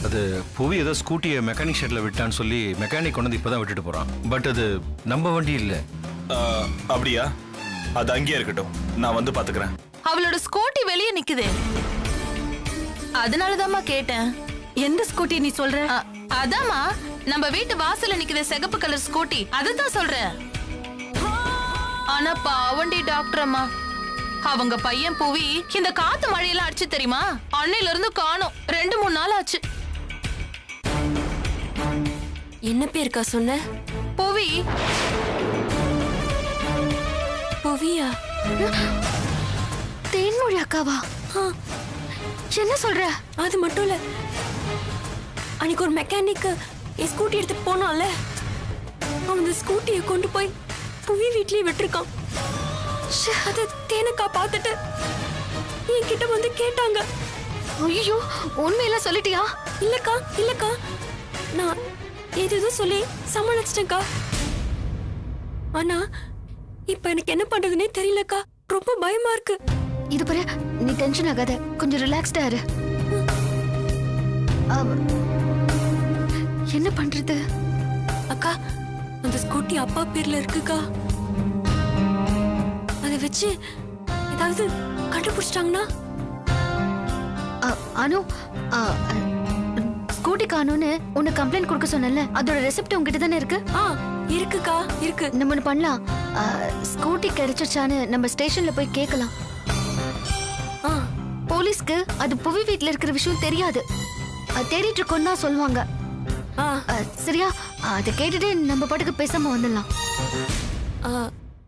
அது புவி ஏதோ ஸ்கூட்டியை மெக்கானிக் ஷெட்ல விட்டான்னு சொல்லி மெக்கானிக் கொண்டு வந்து இப்பதான் விட்டுட்டு போறான். பட் அது நம்ம வண்டி இல்ல. அப்படியா? அது அங்கேயே இருக்கட்டும், நான் வந்து பாத்துக்கிறேன். அவளோட ஸ்கூட்டி வெளியே நிக்குது, அதனாலதாம்மா கேட்டேன். எந்த ஸ்கூட்டி நீ சொல்ற? அதாம்மா நம்ம வீட்டு வாசல்ல நிக்குது சிகப்பு கலர் ஸ்கூட்டி, அதுதான் சொல்றேன். ஆனா பாவண்டி டாக்டர் அம்மா, அவங்க பையன் புவி இந்த காத்து மழையெல்லாம் அடிச்சு தெரியுமா, அன்னையில இருந்து காணோம். 2-3 நாள் ஆச்சு. என்ன பேருக்கா சொன்ன? புவி. புவியா? தேன்மொழி அக்காவா? என்ன சொல்ற? அது மட்டும் இல்ல, அன்னைக்கு ஒரு மெக்கானிக் என் ஸ்கூட்டி எடுத்துட்டு போனான்ல, அவன் ஸ்கூட்டியை கொண்டு போய் புவி வீட்லயே விட்டுருக்கான். அது தேனக்கா பார்த்துட்டு என்கிட்ட வந்து கேட்டாங்க. ஐயோ, உண்மையெல்லாம் சொல்லிட்டியா? இல்லக்கா நான் ஏதோ சொல்லி சமாளிச்சிட்டேன்க்கா. ஆனா இப்ப எனக்கு என்ன பண்றதுன்னே தெரியலக்கா, ரொம்ப பயமா இருக்கு. இது பாரு, நீ டென்ஷன் ஆகாத, கொஞ்சம் ரிலாக்ஸ்டா இரு. என்ன பண்றது? அக்கா, அந்த ஸ்கூட்டி அப்பா பேர்ல இருக்குக்கா. அதை வச்சு ஏதாவது கண்டுபிடிச்சிட்டாங்கன்னா? அனு, ஸ்கூட்டி காணோன்னு உன்னை கம்ப்ளைண்ட் கொடுக்க சொன்னல, அதோட ரெசிப்ட் உங்ககிட்ட தானே இருக்கு? இருக்குக்கா, இருக்கு. நம்ம ஒண்ணு பண்ணலாம், ஸ்கூட்டி கிடைச்சிருச்சான்னு நம்ம ஸ்டேஷன்ல போய் கேட்கலாம். போலீஸ்க்கு அது புவி வீட்ல இருக்கிற விஷயம் தெரியாது, தேடிட்டு இருக்கோன்னு தான் சொல்லுவாங்க. சரியா? அதை கேட்டுட்டு நம்ம பாட்டுக்கு பேசாம வந்துடலாம்.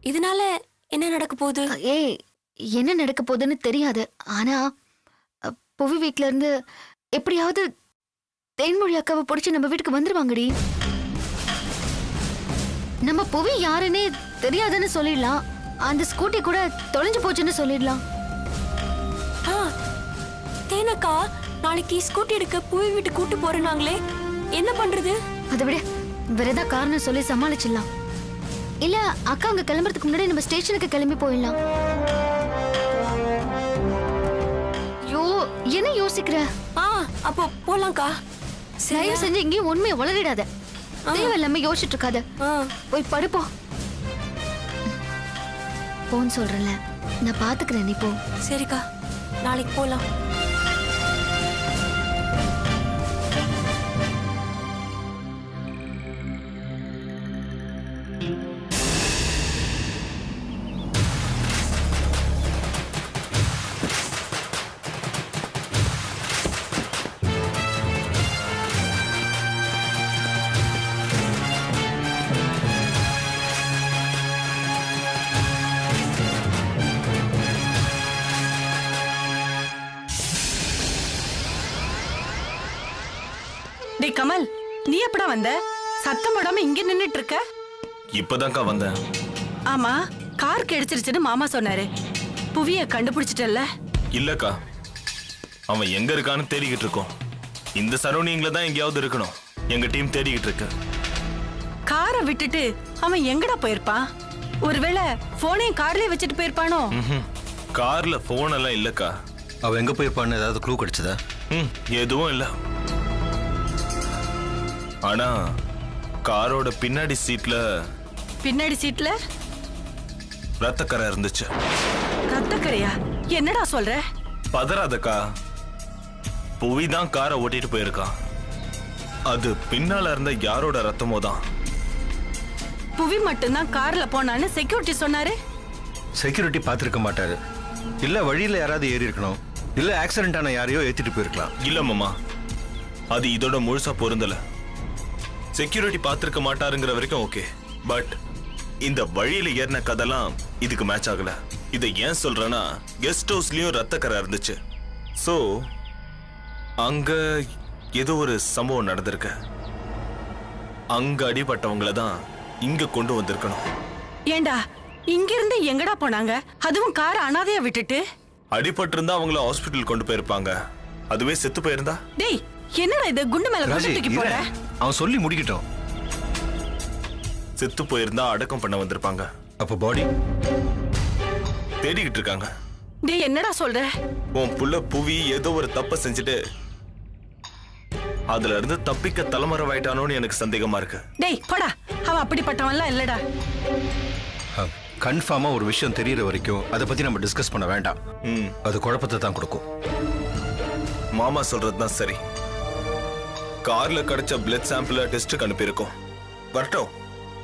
இதனால என்ன நடக்க போகுது? என்ன நடக்க போகுதுன்னு தெரியாது. ஆனா புவி வீட்ல இருந்து எப்படியாவது தேன்மொழி அக்காவை பிடிச்சி நம்ம வீட்டுக்கு வந்துருவாங்கடி. நம்ம புவி யாருன்னே தெரியாதுன்னு சொல்லிடலாம், அந்த ஸ்கூட்டி கூட தொலைஞ்சு போச்சுன்னு சொல்லிடலாம். தேனக்கா, நாளைக்கு ஸ்கூட்டி எடுக்க புவி வீட்டு கூட்டு போறேனாங்களே, என்ன பண்றது? அதை விட வேற ஏதாவது காரணம் சொல்லி சமாளிச்சிடலாம். இல்ல அக்கா அங்க கிளம்புறதுக்கு முன்னாடி நம்ம ஸ்டேஷனுக்கு கிளம்பி போயிடலாம். என்ன யோசிக்கிற? அப்போ போலாம்க்கா. தயவு செஞ்சு இங்கேயும் உண்மையை வளரிடாத, தேவையில்லாம யோசிச்சுட்டு இருக்காத, போய் படுப்போ. போன்னு சொல்றேன்ல, நான் பாத்துக்கிறேன், நீ போ. சரிக்கா, நாளைக்கு போலாம். டேய் கமல், நீ எப்படா வந்த? சத்தம் போடாம இங்க நின்னுட்டு இருக்க? இப்பதான்க்கா வந்தேன். ஆமா, கார் கிடைச்சிருச்சுன்னு மாமா சொன்னாரு, புவிய கண்டுபிடிச்சிட்டல்ல? இல்லக்கா, அவன் எங்க இருக்கான்னு தேடிக்கிட்டு இருக்கோம். இந்த சரௌண்டிங்ல தான் எங்கேயாவது இருக்கணும். எங்க டீம் தேடிக்கிட்டு இருக்கு. காரை விட்டுட்டு அவன் எங்கடா போயிருப்பான்? ஒருவேளை போனையும் கார்லயே வச்சுட்டு போயிருப்பானோ? கார்ல போன் எல்லாம் இல்லக்கா. அவன் எங்க போயிருப்பான்னு ஏதாவது க்ளூ கிடைச்சதா? எதுவும் இல்ல. ஆனா காரோட பின்னாடி சீட்ல ரத்தக்கரை இருந்துச்சு. ரத்தக்கரையா? என்னடா சொல்ற? பதறாதக்கா, புவிதான் காரை ஓட்டிட்டு போயிருக்கான். அது பின்னால இருந்த யாரோட ரத்தமோ தான். புவி மட்டும்தான் கார்ல போனான்னு செக்யூரிட்டி சொன்னாரு. செக்யூரிட்டி பார்த்திருக்க மாட்டாரு. இல்ல வழியில யாராவது ஏறி இருக்கணும், இல்ல ஆக்சிடென்ட் ஆன யாரையோ ஏத்திட்டு போயிருக்கலாம். இல்ல மாமா, அது இதோட முழுசா பொருந்தல. செக்யூரிட்டி பார்த்திருக்க மாட்டாருங்கிற வரைக்கும் ஓகே, பட் இந்த வழியில ஏறின கதெல்லாம் இதுக்கு மேட்ச் ஆகல. இதை ஏன் சொல்றேன்னா, கெஸ்ட் ஹவுஸ்லயும் ரத்தக்கரை இருந்துச்சு. சோ அங்க ஏதோ ஒரு சம்பவம் நடந்திருக்கு. அங்க அடிபட்டவங்கள தான் இங்க கொண்டு வந்திருக்கணும். ஏண்டா, இங்க இருந்து எங்கடா போனாங்க? அதுவும் காரை அனாதையா விட்டுட்டு. அடிபட்டு இருந்தா அவங்கள ஹாஸ்பிட்டல் கொண்டு போயிருப்பாங்க. அதுவே செத்து போயிருந்தா? டேய், என்னடா இது, குண்டு மேல குண்டு தூக்கி போற? அவன் சொல்லி முடிக்கட்டும். செத்து போயிருந்தா அடக்கம் பண்ண வந்திருப்பாங்க. அப்ப பாடி தேடிக்கிட்டு இருக்காங்க. டேய் என்னடா சொல்ற? உன் புள்ள புவி ஏதோ ஒரு தப்ப செஞ்சுட்டு அதுல இருந்து தப்பிக்க தலைமறைவாயிட்டானோன்னு எனக்கு சந்தேகமா இருக்கு. டேய் போடா, அவன் அப்படிப்பட்டவன்லாம் இல்லடா. கன்ஃபார்மா ஒரு விஷயம் தெரியற வரைக்கும் அதை பத்தி நம்ம டிஸ்கஸ் பண்ண வேண்டாம். அது குழப்பத்தை தான் கொடுக்கும். மாமா சொல்றதுதான் சரி. கார்ல கிடைச்ச பிளட் சாம்பிள் டெஸ்ட்டுக்கு அனுப்பியிருக்கோம். வரட்டும்,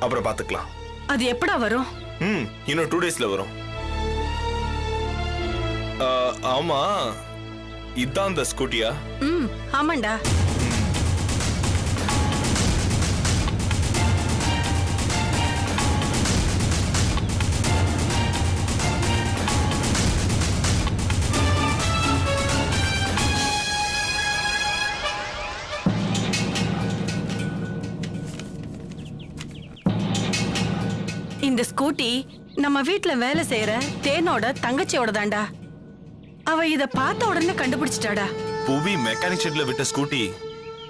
அப்புறம் பாத்துக்கலாம். அது எப்படா வரும்? இன்னும் 2 daysல வரும். ஆமா, இதான் அந்த ஸ்கூட்டியா? ஆமாண்டா. இந்த ஸ்கூட்டி நம்ம வீட்ல வேலை செய்யற தேனோட தங்கச்சியோட தான்டா. அவ இத பார்த்த உடனே கண்டுபிடிச்சிட்டாடா. புவி மெக்கானிக் ஷெட்ல விட்ட ஸ்கூட்டி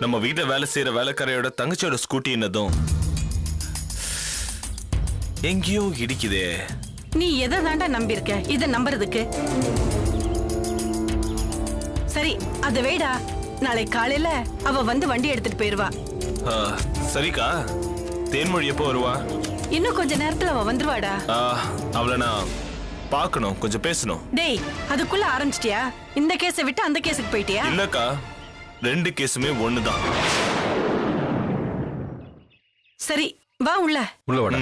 நம்ம வீட்ல வேலை செய்யற வேலைக்காரையோட தங்கச்சியோட ஸ்கூட்டி என்னதும் எங்கேயோ இடிக்குதே. நீ எதை தாண்டா நம்பியிருக்க இத நம்புறதுக்கு? சரி அது வேடா, நாளை காலையில அவ வந்து வண்டி எடுத்துட்டு போயிருவா. சரிக்கா, தேன்மொழி எப்போ வருவா? இன்னும் கொஞ்ச நேரத்துல அவ வந்துருவாடா. அவளை நான் பார்க்கணும், கொஞ்சம் பேசணும். டேய் அதுக்குள்ள ஆரம்பிச்சிட்டியா? இந்த கேஸை விட்டு அந்த கேஸுக்கு போயிட்டியா? இல்லக்கா, 2 கேஸுமே ஒண்ணுதான். சரி வா உள்ள. உள்ள வாடா.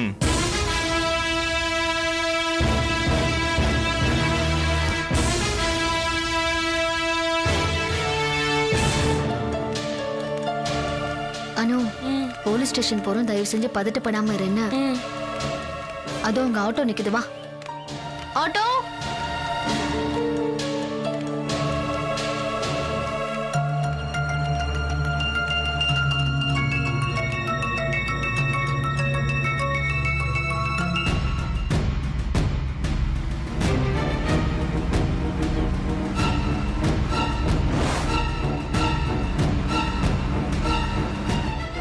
அனு, போலீஸ் ஸ்டேஷன் போறோம், தயவு செஞ்சு பதட்டப்படாம இரு. என்ன அதோ உங்க ஆட்டோ நிக்குது, வா. ஆட்டோ.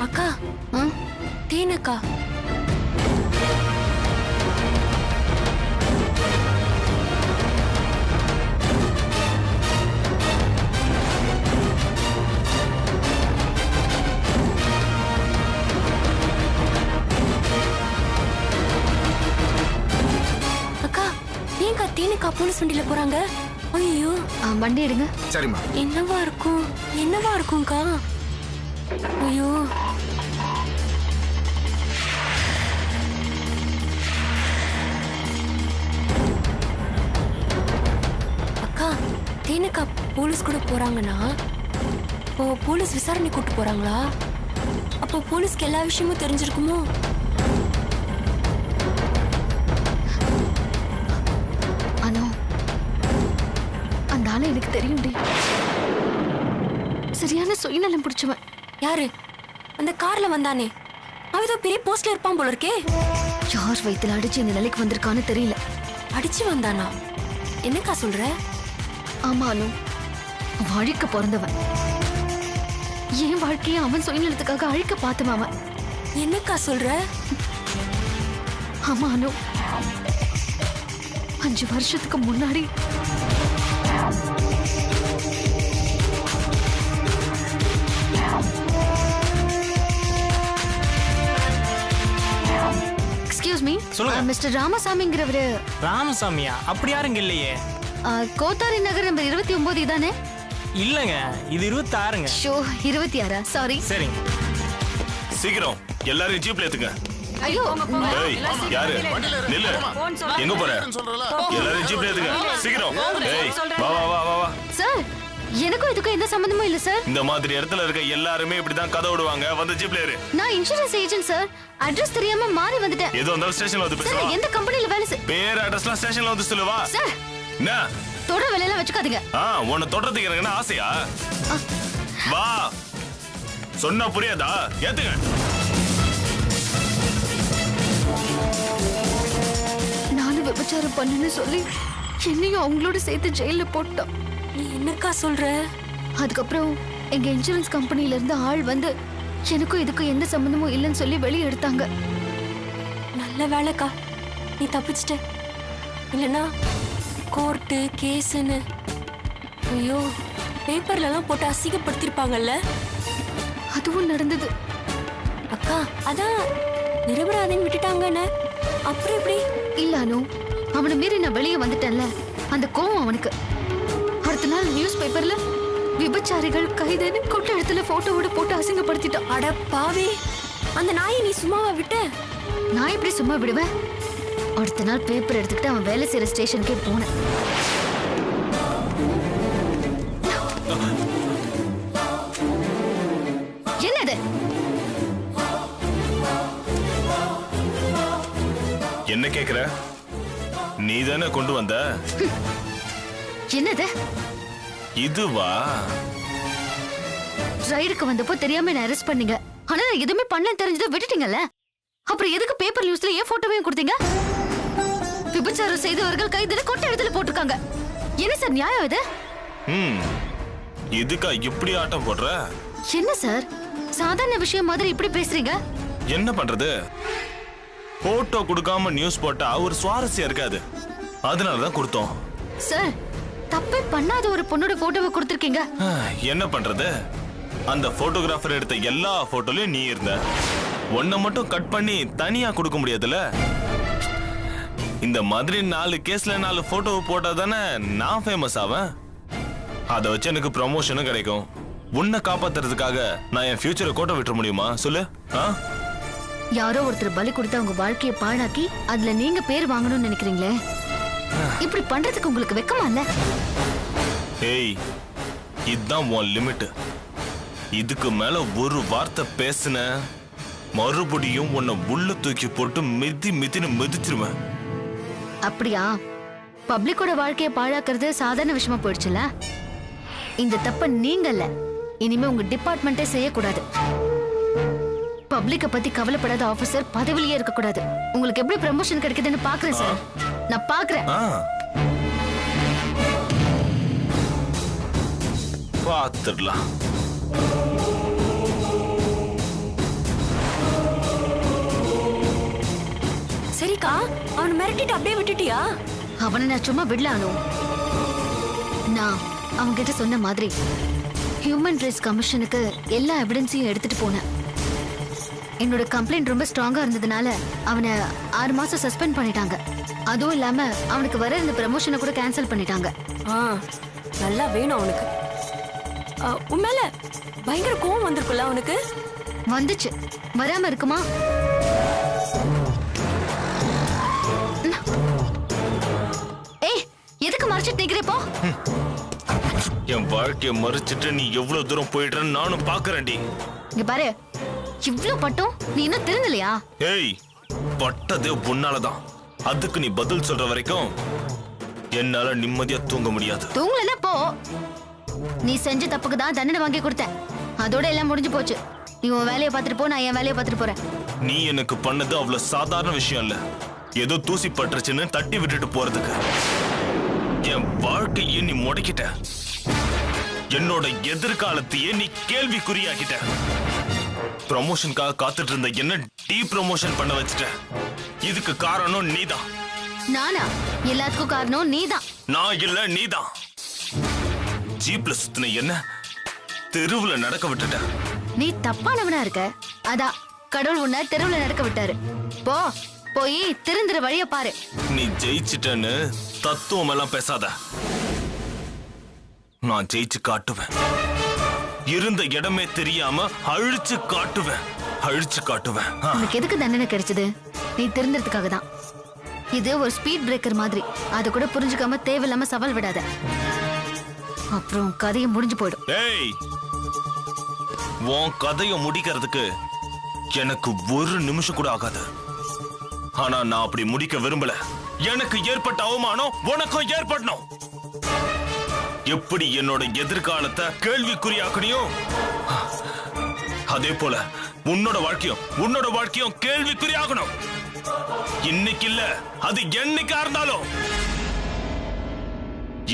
அக்கா, தேனக்கா. அக்கா, ஏங்கா தேனக்கா போலீஸ் வண்டியில போறாங்க? ஐயோ, வண்டி எடுங்க. சரிம்மா. என்னவா இருக்கும்க்கா? ஐயோ, அக்கா தேனக்கா போலீஸ் கூட போறாங்கன்னா போலீஸ் விசாரணை கூட்டு போறாங்களா? அப்போ போலீஸ்க்கு எல்லா விஷயமும் தெரிஞ்சிருக்குமோ? அனு, அந்த ஆளை எனக்கு தெரியும். சரியான சுயநலம் பிடிச்சவன். யாரு? அந்த கார்ல வந்தானே, அவதோ பெரிய போஸ்ட்ல இருப்பான் போல இருக்கே. யார் வயித்துல அடிச்சு இந்த நிலைக்கு வந்திருக்கான்னு தெரியல. அடிச்சு வந்தானா? என்னக்கா சொல்ற? ஆமா அனு, அவன் அழிக்க பிறந்தவன். என் வாழ்க்கையை அவன் சுயநலத்துக்காக அழிக்க பார்த்தவன் அவன். என்னக்கா சொல்ற? ஆமா அனு, 5 வருஷத்துக்கு முன்னாடி எக்ஸ்கியூஸ் மீ, மிஸ்டர் ராமசாமிங்கிறவரு? ராமசாமியா? அப்படி யாருங்க இல்லையே. கோத்தாரி நகர் நம்பர் 29 தானே? இல்லங்க, இது 26ங்க. ஷோ, 26? சாரி. சரிங்க, சீக்கிரம் எல்லாரும் ஜீப்ல ஏத்துங்க. ஐயோ, ஏய், யாரு? நில்லு. எங்க போற? எல்லாரும் ஜீப்ல ஏத்துங்க, சீக்கிரம். ஏய், வா வா வா வா வா. சார், எனக்கும் இதுக்கும் எந்த சம்பந்தமும் இல்ல சார். இந்த மாதிரி இடத்துல இருக்க எல்லாருமே இப்படிதான் கதை விடுவாங்க. வந்து ஜீப்ல ஏறு. நான் இன்சூரன்ஸ் ஏஜென்ட் சார். அட்ரஸ் தெரியாம மாறி வந்துட்டேன். ஏதோ அந்த ஸ்டேஷன்ல வந்து சார், பேசுவா. எந்த கம்பெனில வேலை பேர் அட்ரஸ்லாம் ஸ்டேஷன்ல வந்து சொல்லுவா. சார், என்ன தொட வேலையெல்லாம் வச்சுக்காதீங்க. உன்னை தொடறதுக்கு எனக்கு என்ன ஆசையா? வா, சொன்னா புரியாதா? ஏத்துங்க. நானும் விபச்சாரம் பண்ணுன்னு சொல்லி என்னையும் அவங்களோட சேர்த்து ஜெயில போட்டான். நீ என்னக்கா சொல்ற? அதுக்கப்புறம் எங்க இன்சூரன்ஸ் கம்பெனில இருந்து ஆள் வந்து எனக்கும் இதுக்கும் எந்த சம்பந்தமும் இல்லைன்னு சொல்லி வெளியே எடுத்தாங்க. நல்ல வேலைக்கா, நீ தப்பிச்சிட்ட. இல்லைன்னா கோர்ட்டு கேஸுன்னு ஐயோ பேப்பர்ல எல்லாம் போட்டு அசிங்கப்படுத்திருப்பாங்கல்ல. அதுவும் நடந்தது. அக்கா அதான் நிரபராதின்னு விட்டுட்டாங்கன்னு. அப்புறம் எப்படி? இல்ல அனு, அவனை மீறி நான் வெளியே வந்துட்டேன்ல, அந்த கோவம் அவனுக்கு. அடுத்த நாள் நியூஸ் பேப்பர்ல விபச்சாரிகள் கைதுன்னு கொட்ட இடத்துல போட்டோவோட போட்டு அசிங்கப்படுத்திட்டான். அட பாவி, அந்த நாயை நீ சும்மாவா விட்ட? நான் எப்படி சும்மா விடுவேன்? அடுத்த நாள் பேப்பர் எடுத்துக்கிட்டு அவன் வேலை செய்யற ஸ்டேஷனுக்கே போனேன். என்னது? என்ன கேக்குற? நீ தானே கொண்டு வந்த. என்னது? இதுவா? ரைடுக்கு வந்தப்போ தெரியாம என்ன அரெஸ்ட் பண்ணீங்க. ஆனா நான் எதுவுமே பண்ணல தெரிஞ்சதை விட்டுட்டீங்கல்ல. அப்புறம் எதுக்கு பேப்பர் நியூஸ்ல ஏன் போட்டோவையும் கொடுத்தீங்க? விபச்சாரம் செய்தவர்கள் கைதுல கொட்ட இடத்துல போட்டிருக்காங்க. என்ன சார் நியாயம் இது? இதுக்கா இப்படி ஆட்டம் போடுற? என்ன சார் சாதாரண விஷயம் மாதிரி இப்படி பேசுறீங்க? என்ன பண்றது? போட்டோ கொடுக்காம நியூஸ் போட்டா ஒரு சுவாரஸ்யம் இருக்காது, அதனாலதான் கொடுத்தோம். சார் தப்பே பண்ணாத ஒரு பொண்ணோட போட்டோவை கொடுத்திருக்கீங்க. என்ன பண்றது? அந்த போட்டோகிராஃபர் எடுத்த எல்லா போட்டோலயும் நீ இருந்த. ஒன்ன மட்டும் கட் பண்ணி தனியா கொடுக்க முடியாதுல்ல. இந்த மாதிரி 4 கேஸ்ல 4 போட்டோ போட்டா தானே நான் ஃபேமஸ் ஆவேன். அதை வச்சு எனக்கு ப்ரமோஷனும் கிடைக்கும். உன்னை காப்பாத்துறதுக்காக நான் என் ஃபியூச்சரை கோட்டை விட்டுற முடியுமா சொல்லு? யாரோ ஒருத்தர் பலி கொடுத்து அவங்க வாழ்க்கையை பாழாக்கி அதுல நீங்க பேர் வாங்கணும்னு நினைக்கிறீங்களே, இப்படி பண்றதுக்கு உங்களுக்கு வெக்கமா இல்ல? ஏய், இதுதான் உன் லிமிட். இதுக்கு மேல ஒரு வார்த்தை பேசுன மறுபடியும் உன்னை உள்ள தூக்கி போட்டு மிதின்னு மிதிச்சிருவேன். அப்படியா? பப்ளிக்கோட வாழ்க்கையை பாழாக்குறது சாதாரண விஷயமா போயிடுச்சுல. இந்த தப்ப நீங்கல்ல, இனிமே உங்க டிபார்ட்மெண்டே செய்யக்கூடாது. பப்ளிக்க பத்தி கவலைப்படாத ஆபீசர் பதவியிலேயே இருக்க கூடாது. உங்களுக்கு எப்படி ப்ரமோஷன் கிடைக்குதுன்னு பாக்குறேன் சார். நான் பாக்குறேன். பாத்துடலாம். சரிக்கா, அவனை மிரட்டிட்டு அப்படியே விட்டுட்டியா? அவனை நான் சும்மா விடலானோ. நான் அவங்க கிட்ட சொன்ன மாதிரி ஹியூமன் ரைட்ஸ் கமிஷனுக்கு எல்லா எவிடன்ஸையும் எடுத்துட்டு போனேன். என்னோட கம்ப்ளைண்ட் ரொம்ப ஸ்ட்ராங்கா இருந்ததுனால அவனை 6 மாசம் சஸ்பெண்ட் பண்ணிட்டாங்க. அதுவும் இல்லாம அவனுக்கு வர இந்த ப்ரமோஷனை கூட கேன்சல் பண்ணிட்டாங்க. நல்லா வேணும் அவனுக்கு. உண்மையில பயங்கர கோவம் வந்திருக்குல்ல அவனுக்கு? வந்துச்சு, வராம இருக்குமா? ஏய், எதுக்கு மறைச்சிட்டு நிக்கிறப்போ? என் வாழ்க்கைய மறைச்சிட்டு நீ எவ்வளவு தூரம் போயிடுறன்னு நானும் பாக்குறேன்டி. இங்க பாரு, இவ்ளோ பட்டும் நீ இன்னும் திருந்தலையா? ஏய், பட்டதே உன்னாலதான். அதுக்கு நீ பதில் சொல்ற வரைக்கும் என்னால நிம்மதியா தூங்க முடியாது. தூங்கலன்னா போ. நீ செஞ்ச தப்புக்கு தான் தண்டனை வாங்கி கொடுத்தேன். அதோட எல்லாம் முடிஞ்சு போச்சு. நீ உன் வேலையை பார்த்துட்டு போ, நான் என் வேலையை பார்த்துட்டு போறேன். நீ எனக்கு பண்ணது அவ்வளவு சாதாரண விஷயம் இல்ல. ஏதோ தூசி பட்டுருச்சுன்னு தட்டி விட்டுட்டு போறதுக்கு. என் வாழ்க்கையே நீ முடக்கிட்ட. என்னோட எதிர்காலத்தையே நீ கேள்விக்குறியாக்கிட்ட. ப்ரமோஷனுக்காக காத்துட்டு இருந்த என்ன டீ ப்ரமோஷன் பண்ண வச்சுட்ட. இதுக்கு காரணம் நீதான். நானா? எல்லாத்துக்கும் காரணம் நீதான். நான் இல்ல, நீதான். ஜீப்ல சுத்தின என்ன தெருவுல நடக்க விட்டுட்ட. நீ தப்பானவனா இருக்க. அதான் கடவுள் உன்னை தெருவுல நடக்க விட்டாரு. போ, போய் திருந்துற வழிய பாரு. நீ ஜெயிச்சிட்டன்னு தத்துவம் எல்லாம் பேசாத. நான் ஜெயிச்சு காட்டுவேன். இருந்த இடமே தெரியாம அழிச்சு காட்டுவேன். உனக்கு எதுக்கு தண்டனை கிடைச்சது? நீ திருந்துறதுக்காக தான். இது ஒரு ஸ்பீட் பிரேக்கர் மாதிரி. அதை கூட புரிஞ்சுக்காம தேவையில்லாம சவால் விடாத. அப்புறம் கதையை முடிஞ்சு போயிடும். ஏய், உன் கதையை முடிக்கிறதுக்கு எனக்கு ஒரு நிமிஷம் கூட ஆகாது. ஆனா நான் அப்படி முடிக்க விரும்பல. எனக்கு ஏற்பட்ட அவமானம் உனக்கும் ஏற்படணும். எப்படி என்னோட எதிர்காலத்தை கேள்விக்குறியாக்கணியும், அதே போல உன்னோட வாழ்க்கையும் கேள்விக்குறியாகணும். இன்னைக்கு இல்ல, அது என்னைக்கா இருந்தாலும்.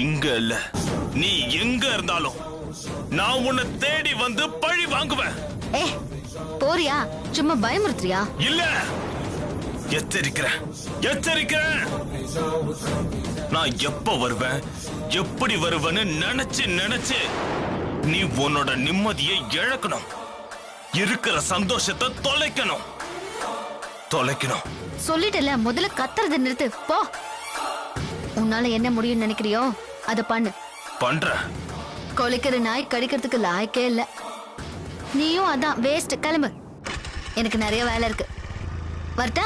இங்க இல்ல, நீ எங்க இருந்தாலும் நான் உன்னை தேடி வந்து பழி வாங்குவேன். போறியா? சும்மா பயமுறுத்துறியா? இல்ல, எச்சரிக்கிறேன் எச்சரிக்கிறேன். நான் எப்ப வருவேன் எப்படி வருவேன்னு நினைச்சு நினைச்சு நீ உன்னோட நிம்மதியை இழக்கணும். இருக்கிற சந்தோஷத்தை தொலைக்கணும். சொல்லிட்டல, முதல்ல கத்துறத நிறுத்து போ. உன்னால என்ன முடியும்னு நினைக்கிறியோ அத பண்ணு. பண்ற. கொலைக்கிற நாய் கடிக்கிறதுக்கு லாய்க்கே இல்ல. நீயும் அதான் வேஸ்ட். கிளம்பு, எனக்கு நிறைய வேலை இருக்கு. வரட்டா?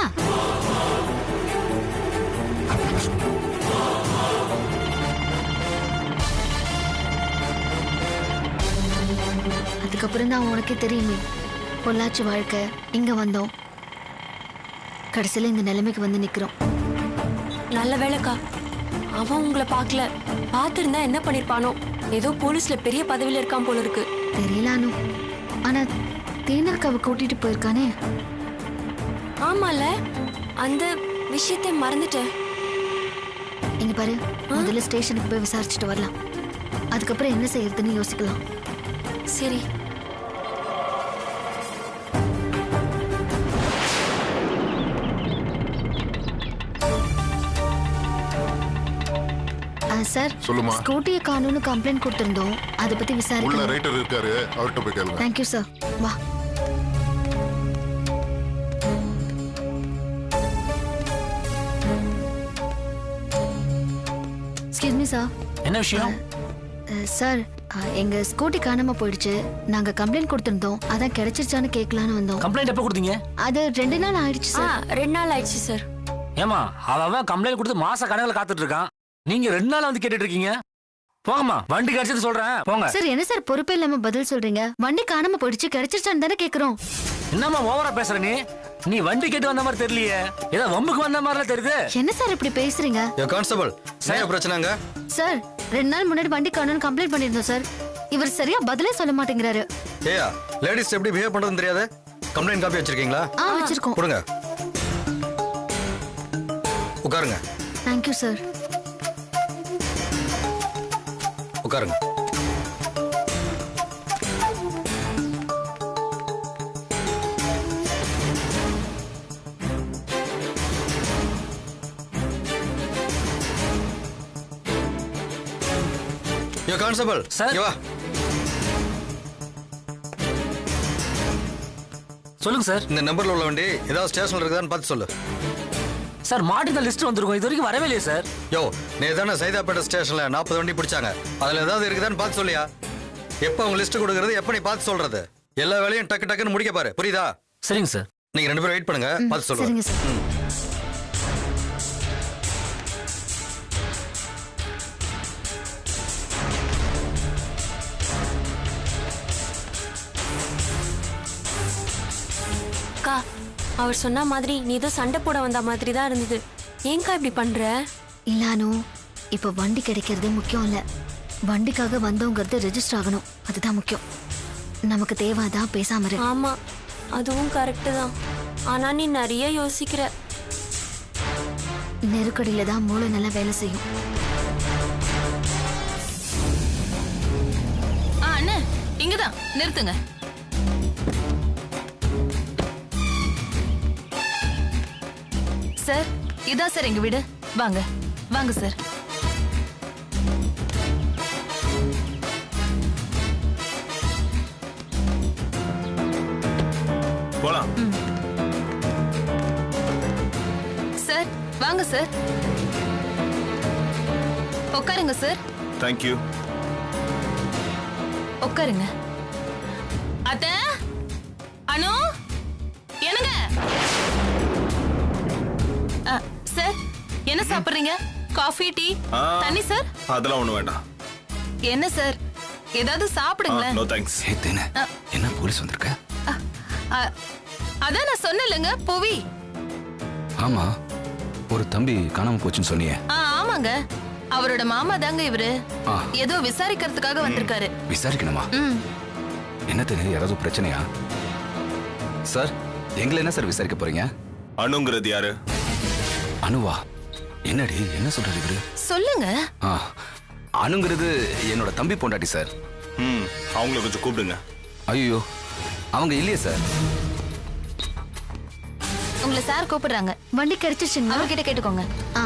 அதுக்கப்புறம் தான் உனக்கே தெரியுமே, பொள்ளாச்சி வாழ்க்கை. இங்க வந்தோம், கடைசியில இந்த நிலைமைக்கு வந்து நிக்கிறோம். நல்ல வேலைக்கா, அவன் உங்களை பார்க்கல. பார்த்திருந்தா என்ன பண்ணிருப்பானோ? ஏதோ போலீஸ்ல பெரிய பதவியில இருக்கான் போல இருக்கு. தெரியலானு, ஆனா தேனக்காவை கூட்டிட்டு போயிருக்கானே. ஆமால, அந்த விஷயத்தை மறந்துட்டேன். இங்க பாரு, முதல்ல ஸ்டேஷனுக்கு போய் விசாரிச்சுட்டு வரலாம். அதுக்கப்புறம் என்ன செய்யறதுன்னு யோசிக்கலாம். சரி. சார், சொல்லுமா. ஸ்கூட்டியை காணோம்னு கம்ப்ளைண்ட் கொடுத்திருந்தோம். அதை பத்தி உள்ள விசாரிக்க. ரைட்டர் இருக்காரு, அவர்கிட்ட போய் கேளுங்க. Thank you sir. வா. Excuse me sir. என்ன விஷயம்? சார், எங்க ஸ்கூட்டி காணாம போயிடுச்சு. நாங்க கம்ப்ளைண்ட் கொடுத்திருந்தோம், அதான் கிடைச்சிருச்சான்னு கேட்கலான்னு வந்தோம். கம்ப்ளைண்ட் எப்ப கொடுத்தீங்க? அது 2 நாள் ஆயிடுச்சு சார். 2 நாள் ஆயிடுச்சு சார். ஏமா, அவன் கம்ப்ளைண்ட் கொடுத்து மாச கணக்குல காத்துட்டு இருக்கான். நீங்க 2 நாள் வந்து கேட்டுட்டு இருக்கீங்க. போங்கம்மா, வண்டி கிடைச்சது சொல்றேன், போங்க. சார், என்ன சார் பொறுப்பே இல்லாம பதில் சொல்றீங்க? வண்டி காணாம போயிடுச்சு, கிடைச்சிருச்சான்னு தானே கேக்குறோம். என்னம்மா ஓவரா பேசுற நீ வண்டி கேட்டு வந்த மாதிரி தெரியலையே, ஏதோ வம்புக்கு வந்த மாதிரி தெரியுது. என்ன சார் இப்படி பேசுறீங்க? கான்ஸ்டபிள், என்ன பிரச்சனைங்க? சார், 2 நாள் முன்னாடி வண்டி காணோம்னு கம்ப்ளைண்ட் பண்ணிருந்தோம் சார். இவர் சரியா பதிலே சொல்ல மாட்டேங்கிறாரு. ஏயா, லேடிஸ் எப்படி பிஹேவ் பண்றதுன்னு தெரியாது? கம்ப்ளைண்ட் காப்பி வச்சிருக்கீங்களா? வச்சிருக்கோம். கொடுங்க. உட்காருங்க. Thank you sir. உட்காருங்க. கான்ஸ்டபிள் சார், வா. சொல்லுங்க சார். இந்த நம்பர்ல உள்ள வண்டி ஏதாவது ஸ்டேஷன்ல இருக்குதான்னு பார்த்து சொல்லு. சார், மாட்டின லிஸ்ட் வந்திருக்கும், இது வரைக்கும் வரவே இல்லையே சார். யோ, நீ தானே சைதாப்பேட்டை ஸ்டேஷன்ல 40 வண்டி பிடிச்சாங்க, அதுல ஏதாவது இருக்குதான்னு பார்த்து சொல்லியா? எப்ப உங்க லிஸ்ட் கொடுக்கறது, எப்ப நீ பார்த்து சொல்றது? எல்லா வேலையும் டக்கு டக்குன்னு முடிக்க பாரு, புரியுதா? சரிங்க சார். நீங்க 2 பேரும் வெயிட் பண்ணுங்க, பார்த்து சொல்லுங்க. சரிங்க சார். அக்கா, அவர் சொன்ன மாதிரி நீ ஏதோ சண்டை போட வந்த மாதிரி தான் இருந்தது. ஏங்கா இப்படி பண்ற? இல்லானு, இப்ப வண்டி கிடைக்கிறது முக்கியம் இல்ல. வண்டிக்காக வந்தவங்கிறது ரெஜிஸ்டர் ஆகணும், அதுதான் முக்கியம். நமக்கு தேவைதான் பேசாம இரு. ஆமா, அதுவும் கரெக்ட் தான். ஆனா நீ நிறைய யோசிக்கிற. நெருக்கடியில தான் மூளை நல்லா வேலை செய்யும். அண்ணே, இங்கதான் நிறுத்துங்க. சார், இதான் சார் எங்க வீடு. வாங்க வாங்க சார். போலாம். சார், வாங்க சார். உட்காருங்க சார். தேங்க்யூ. உட்காருங்க. அத்தை, அனு, என்னங்க? சார், என்ன சாப்பிடுறீங்க? காஃபி, டீ, தண்ணி சார்? அதெல்லாம் ஒண்ணு வேண்டாம். என்ன சார், ஏதாவது சாப்பிடுங்களேன். No thanks. என்ன போலீஸ் வந்திருக்க? அதான் நான் சொன்னேன்லங்க, புவி. ஆமா, ஒரு தம்பி காணாம போச்சுன்னு சொன்னியே. ஆமாங்க, அவரோட மாமா தாங்க இவரு. ஏதோ விசாரிக்கிறதுக்காக வந்திருக்காரு. விசாரிக்கணுமா? என்ன தெரியுது, யாராவது பிரச்சனையா? சார், எங்களை என்ன சார் விசாரிக்க போறீங்க? அனுங்கிறது யாரு? அனுவா? என்னடி, என்ன சொல்றது இவரு? சொல்லுங்க. அனுங்கிறது என்னோட தம்பி பொண்டாட்டி சார். அவங்கள கொஞ்சம் கூப்பிடுங்க. ஐயோ, அவங்க இல்லையே சார். உங்களை சார் கூப்பிடுறாங்க. வண்டி கிடைச்சிருச்சுங்களா? அவர்கிட்ட கேட்டுக்கோங்க. ஆ